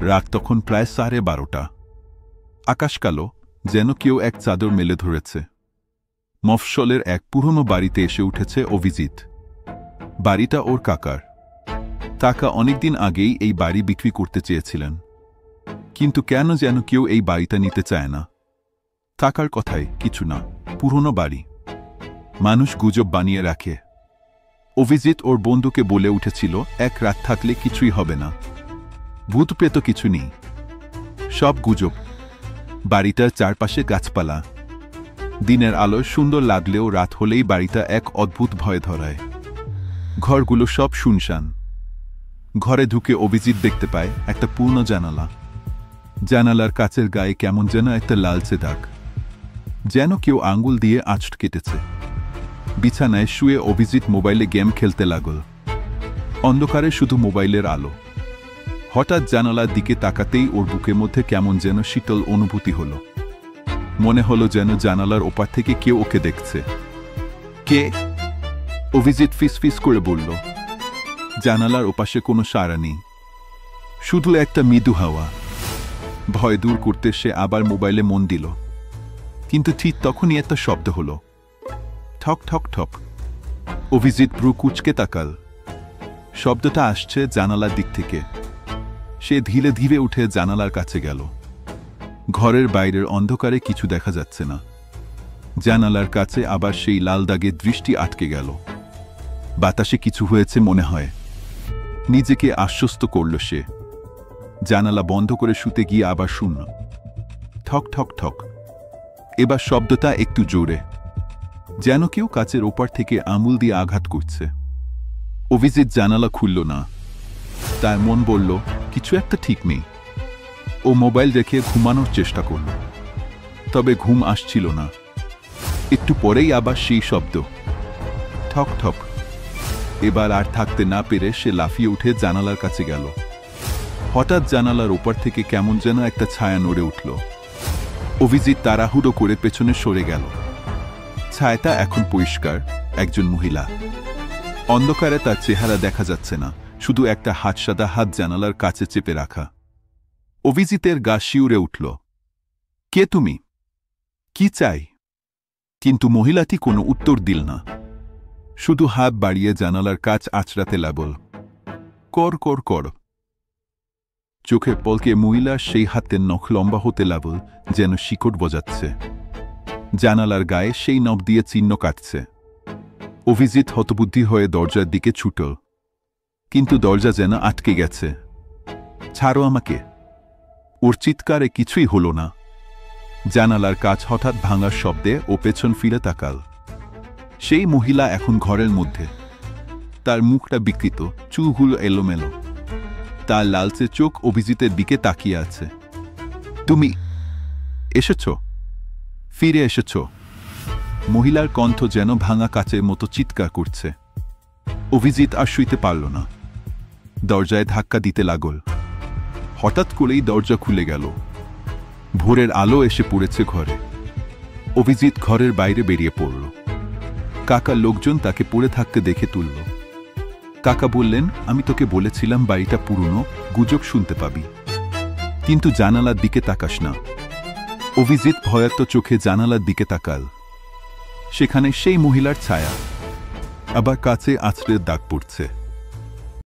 রাত তখন প্রায় 12:30। আকাশ কালো, যেন কেউ এক চাদর মেলে ধরেছে। মফস্বলের এক পুরনো বাড়িতে এসে উঠেছে অভিজিৎ। বাড়িটা ওর কাকার। কাকা অনেকদিন আগেই এই বাড়ি বিক্রি করতে চেয়েছিলেন, কিন্তু কেন যেন কেউ এই বাড়িটা নিতে চায় না। কাকার কথায় কিছু না, পুরনো বাড়ি, মানুষ গুজব বানিয়ে রাখে। অভিজিৎ ওর বন্ধুকে বলে উঠেছিল এক রাত থাকলে কিছুই হবে না, ভূত প্রেত কিছু নেই, সব গুজব। বাড়িটার চারপাশে গাছপালা, দিনের আলো সুন্দর লাগলেও রাত হলেই বাড়িটা এক অদ্ভুত ভয় ধরায়। ঘরগুলো সব শুনশান। ঘরে ঢুকে অভিজিৎ দেখতে পায় একটা পূর্ণ জানালা। জানালার কাচের গায়ে কেমন যেন একটা লালচে দাগ, যেন কেউ আঙ্গুল দিয়ে আঁচড় কেটেছে। বিছানায় শুয়ে অভিজিৎ মোবাইলে গেম খেলতে লাগল। অন্ধকারে শুধু মোবাইলের আলো। হঠাৎ জানালার দিকে তাকাতেই ওর বুকের মধ্যে কেমন যেন শীতল অনুভূতি হলো। মনে হলো যেন জানালার ওপার থেকে কেউ ওকে দেখছে। কে? অভিজিৎ ফিসফিস করে বলল। জানালার ওপাশে কোনো সাড়া নেই, শুধু একটা মৃদু হাওয়া। ভয় দূর করতে সে আবার মোবাইলে মন দিল, কিন্তু ঠিক তখনই একটা শব্দ হলো, ঠক ঠক ঠক। অভিজিৎ ভ্রু কুঁচকে তাকাল। শব্দটা আসছে জানালার দিক থেকে। সে ধীরে ধীরে উঠে জানালার কাছে গেল। ঘরের বাইরের অন্ধকারে কিছু দেখা যাচ্ছে না। জানালার কাছে আবার সেই লাল দাগে দৃষ্টি আটকে গেল। বাতাসে কিছু হয়েছে মনে হয়। নিজেকে আশ্বস্ত করল সে। জানালা বন্ধ করে শুতে গিয়ে আবার শূন্য। ঠক ঠক ঠক। এবার শব্দটা একটু জোরে, যেন কেউ কাচের ওপার থেকে আঙুল দিয়ে আঘাত করছে। অভিজিৎ জানালা খুলল না। তার মন বলল কিছু একটা ঠিক নেই। ও মোবাইল রেখে ঘুমানোর চেষ্টা করল, তবে ঘুম আসছিল না। একটু পরেই আবার সেই শব্দ, ঠক ঠক। এবার আর থাকতে না পেরে সে লাফিয়ে উঠে জানালার কাছে গেল। হঠাৎ জানালার ওপার থেকে কেমন যেন একটা ছায়া নড়ে উঠল। অভিজিৎ তাড়াহুড়ো করে পেছনে সরে গেল। ছায়াটা এখন পরিষ্কার, একজন মহিলা। অন্ধকারে তার চেহারা দেখা যাচ্ছে না, শুধু একটা হাতসাদা হাত জানালার কাছে চেপে রাখা। অভিজিতের গা শিউরে উঠল। কে তুমি? কি চাই? কিন্তু মহিলাটি কোনো উত্তর দিল না, শুধু হাত বাড়িয়ে জানালার কাচ আঁচড়াতে লাগল। কর কর কর। চোখে পলকে মহিলার সেই হাতের নখ লম্বা হতে লাগল, যেন শিকড় বজাচ্ছে। জানালার গায়ে সেই নখ দিয়ে চিহ্ন কাটছে। অভিজিৎ হতবুদ্ধি হয়ে দরজার দিকে ছুটল, কিন্তু দরজা যেন আটকে গেছে। ছাড়ো আমাকে। ওর চিৎকারে কিছুই হলো না। জানালার কাচ হঠাৎ ভাঙার শব্দে ও পেছন ফিরে তাকাল। সেই মহিলা এখন ঘরের মধ্যে। তার মুখটা বিকৃত, চুলগুলো এলোমেলো। তার লালচে চোখ অভিজিতের দিকে তাকিয়ে আছে। তুমি এসেছ? ফিরে এসেছ? মহিলার কণ্ঠ যেন ভাঙা কাচের মতো চিৎকার করছে। অভিজিৎ আর শুইতে পারল না। দরজায় ধাক্কা দিতে লাগল। হঠাৎ করেই দরজা খুলে গেল। ভোরের আলো এসে পড়েছে ঘরে। অভিজিৎ ঘরের বাইরে বেরিয়ে পড়ল। কাকা লোকজন তাকে পড়ে থাকতে দেখে তুলল। কাকা বললেন, আমি তোকে বলেছিলাম বাড়িটা পুরনো, গুজব শুনতে পাবি, কিন্তু জানালার দিকে তাকাস না। অভিজিৎ ভয়ার্ত চোখে জানালার দিকে তাকাল। সেখানে সেই মহিলার ছায়া, আবার কাছে আঁচড়ের দাগ পড়ছে।